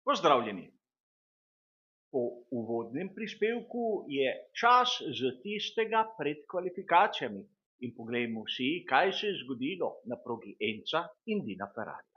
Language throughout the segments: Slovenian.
Pozdravljeni. Po uvodnem prispevku je čas za tistega pred kvalifikacijami in poglejmo si, kaj se je zgodilo na progi Enza in Dina Ferrarija.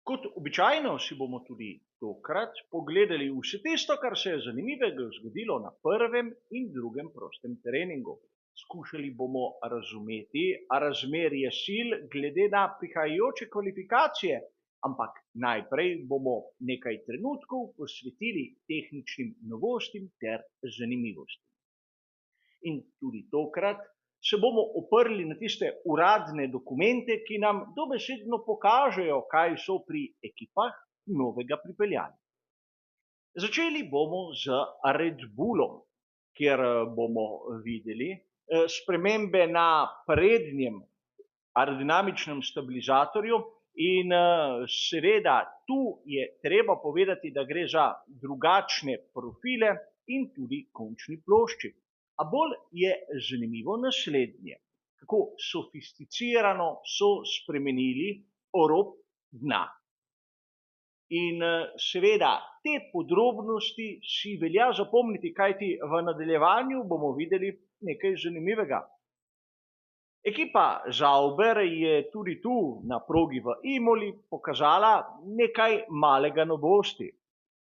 Kot običajno si bomo tudi tokrat pogledali vse tisto, kar se je zanimivega zgodilo na prvem in drugem prostem treningu. Skušali bomo razumeti razmerje sil glede na prihajajoče kvalifikacije, ampak najprej bomo nekaj trenutkov posvetili tehničnim novostim ter zanimivostim. In tudi tokrat se bomo oprli na tiste uradne dokumente, ki nam dobesedno pokažejo, kaj so pri ekipah novega pripeljali. Začeli bomo z Red Bullom, kjer bomo videli spremembe na prednjem aerodinamičnem stabilizatorju in seveda tu je treba povedati, da gre za drugačne profile in tudi končni plošči. A bolj je zanimivo naslednje, kako sofisticirano so spremenili orob dna. In seveda te podrobnosti si velja zapomniti, kajti v nadaljevanju bomo videli nekaj zanimivega. Ekipa Sauber je tudi tu na progi v Imoli pokazala nekaj malega novosti.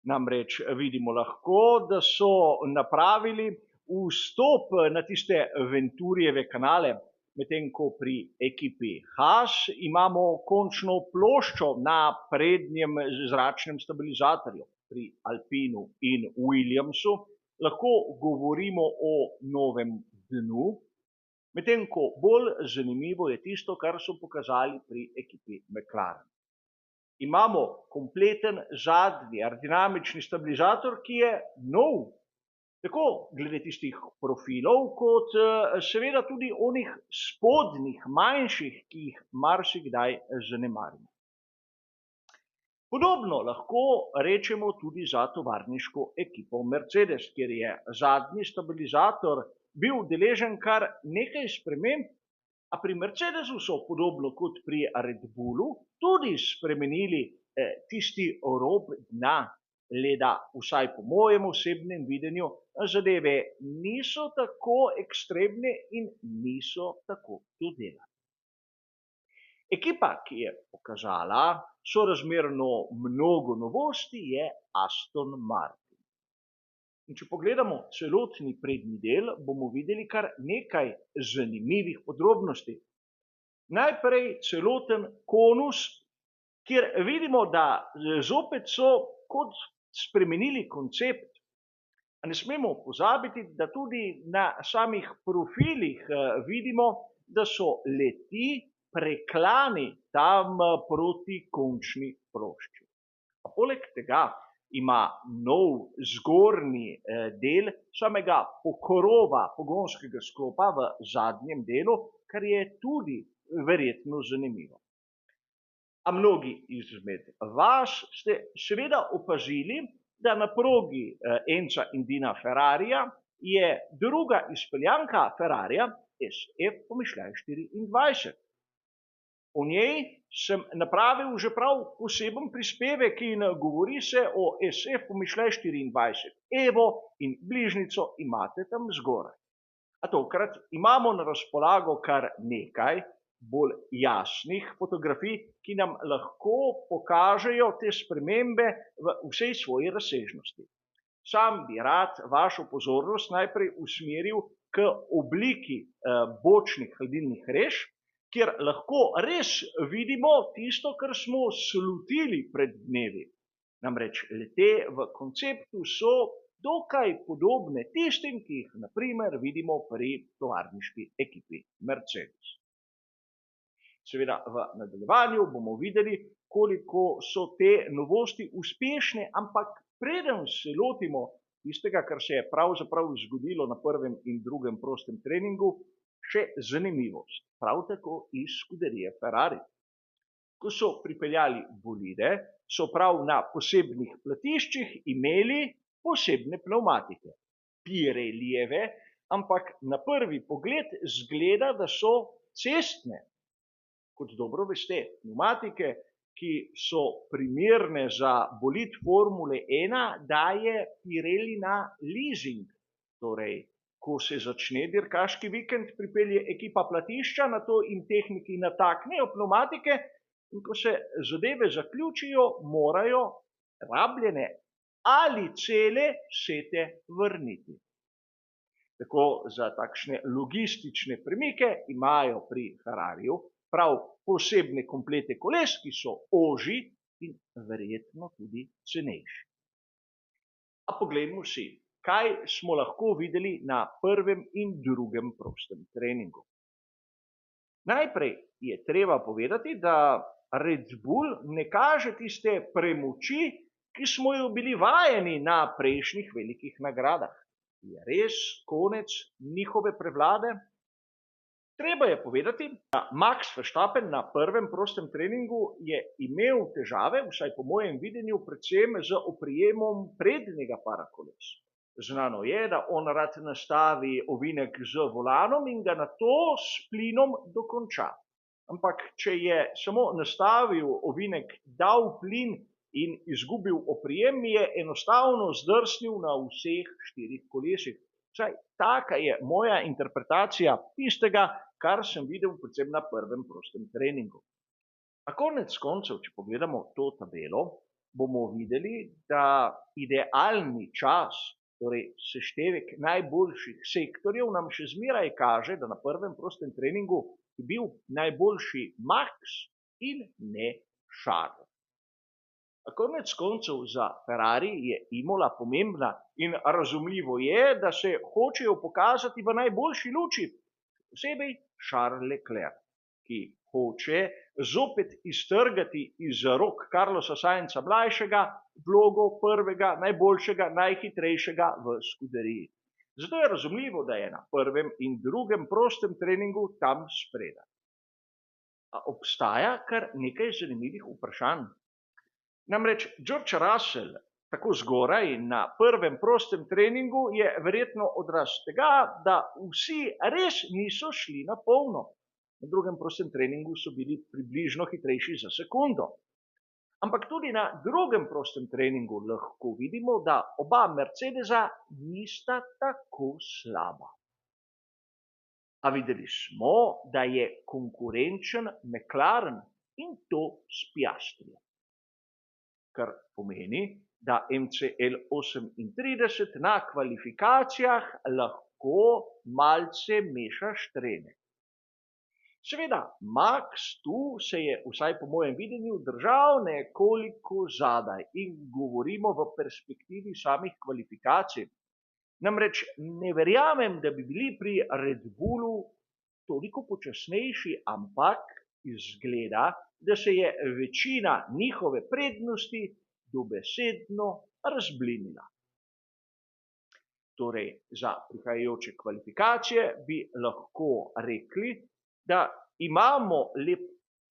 Namreč vidimo lahko, da so napravili vstop na tiste Venturijeve kanale, medtem ko pri ekipi Haas imamo končno ploščo na prednjem zračnem stabilizatorju. Pri Alpinu in Williamsu lahko govorimo o novem dnu, medtem ko bolj zanimivo je tisto, kar so pokazali pri ekipi McLaren. Imamo kompleten zadnji aerodinamični stabilizator, ki je nov, tako glede tistih profilov, kot seveda tudi onih spodnjih, manjših, ki jih marsikdaj zanemarimo. Podobno lahko rečemo tudi za tovarniško ekipo Mercedes, kjer je zadnji stabilizator bil deležen kar nekaj sprememb, a pri Mercedesu so podobno kot pri Red Bullu tudi spremenili tisti rob dna. Le da, vsaj po mojem osebnem videnju, zadeve niso tako ekstremne in niso tako dodelane. Ekipa, ki je pokazala sorazmerno mnogo novosti, je Aston Martin. In če pogledamo celotni prednji del, bomo videli kar nekaj zanimivih podrobnosti. Najprej celoten konus, kjer vidimo, da zopet so kot spremenili koncept. A ne smemo pozabiti, da tudi na samih profilih vidimo, da so leti preklani tam proti končni plošči. A poleg tega ima nov zgornji del samega pokrova pogonskega sklopa v zadnjem delu, kar je tudi verjetno zanimivo. A mnogi izmed vas ste seveda opazili, da na progi Enza in Dina Ferrarija je druga izpeljanka Ferrarija SF pomišljaj 24. O njej sem napravil že prav poseben prispevek in govori se o SF pomišljaj 24. Evo in bližnico imate tam zgoraj. A tokrat imamo na razpolago kar nekaj bolj jasnih fotografij, ki nam lahko pokažejo te spremembe v vsej svoji razsežnosti. Sam bi rad vašo pozornost najprej usmeril k obliki bočnih hladilnih rež, kjer lahko res vidimo tisto, kar smo slutili pred dnevi. Namreč le-te v konceptu so dokaj podobne tistim, ki jih na primer vidimo pri tovarniški ekipi Mercedes. Seveda v nadaljevanju bomo videli, koliko so te novosti uspešne, ampak preden se lotimo tistega, kar se je pravzaprav zgodilo na prvem in drugem prostem treningu, še zanimivost, prav tako iz skuderije Ferrari. Ko so pripeljali bolide, so prav na posebnih platiščih imeli posebne pnevmatike, Pirellijeve, ampak na prvi pogled zgleda, da so cestne. Kot dobro veste, pnevmatike, ki so primerne za bolid Formule 1, daje Pirelli na leasing. Torej, ko se začne dirkaški vikend, pripelje ekipa platišča, nato jim tehniki nataknejo pnevmatike in ko se zadeve zaključijo, morajo rabljene ali cele sete vrniti. Tako za takšne logistične premike imajo pri Ferrariju prav posebne komplete koles, ki so ožji in verjetno tudi cenejši. A poglejmo si, kaj smo lahko videli na prvem in drugem prostem treningu. Najprej je treba povedati, da Red Bull ne kaže tiste premoči, ki smo jo bili vajeni na prejšnjih velikih nagradah. Je res konec njihove prevlade? Treba je povedati, da Max Verstappen na prvem prostem treningu je imel težave, vsaj po mojem videnju, predvsem z oprijemom prednjega para koles. Znano je, da on rad nastavi ovinek z volanom in ga nato s plinom dokonča. Ampak, če je samo nastavil ovinek, dal plin in izgubil oprijem, je enostavno zdrsnil na vseh 4 kolesih. Vsaj taka je moja interpretacija tistega, kar sem videl predvsem na prvem prostem treningu. A konec koncev, če pogledamo to tabelo, bomo videli, da idealni čas, torej seštevek najboljših sektorjev, nam še zmeraj kaže, da na prvem prostem treningu je bil najboljši Max in ne Charles. A konec koncev za Ferrari je Imola pomembna in razumljivo je, da se hočejo pokazati v najboljši luči, posebej Charles Leclerc, ki hoče zopet iztrgati iz rok Carlosa Sainza mlajšega vlogo prvega, najboljšega, najhitrejšega v skuderiji. Zato je razumljivo, da je na prvem in drugem prostem treningu tam spredaj. A obstaja kar nekaj zanimivih vprašanj. Namreč George Russell tako zgoraj na prvem prostem treningu je verjetno odraz tega, da vsi res niso šli na polno. Na drugem prostem treningu so bili približno hitrejši za sekundo. Ampak tudi na drugem prostem treningu lahko vidimo, da oba Mercedesa nista tako slaba. A videli smo, da je konkurenčen McLaren in to s Piastrijem. Kar pomeni, da MCL 38 na kvalifikacijah lahko malce meša štrene. Seveda, Max tu se je, vsaj po mojem videnju, držal nekoliko zadaj in govorimo v perspektivi samih kvalifikacij. Namreč ne verjamem, da bi bili pri Red Bullu toliko počasnejši, ampak izgleda, da se je večina njihove prednosti dobesedno razblinila. Torej, za prihajajoče kvalifikacije bi lahko rekli, da imamo lep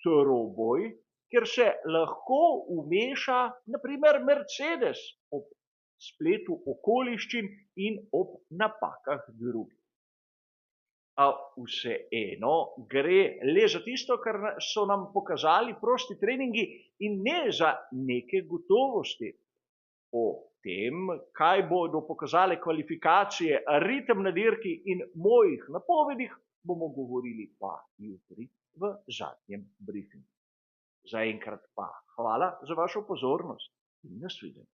troboj, kjer se lahko vmeša naprimer Mercedes ob spletu okoliščin in ob napakah drugih. A vseeno gre le za tisto, kar so nam pokazali prosti treningi in ne za neke gotovosti. O tem, kaj bodo pokazale kvalifikacije, ritem na dirki in mojih napovedih, bomo govorili pa jutri v zadnjem briefingu. Zaenkrat pa hvala za vašo pozornost in nasvidenje.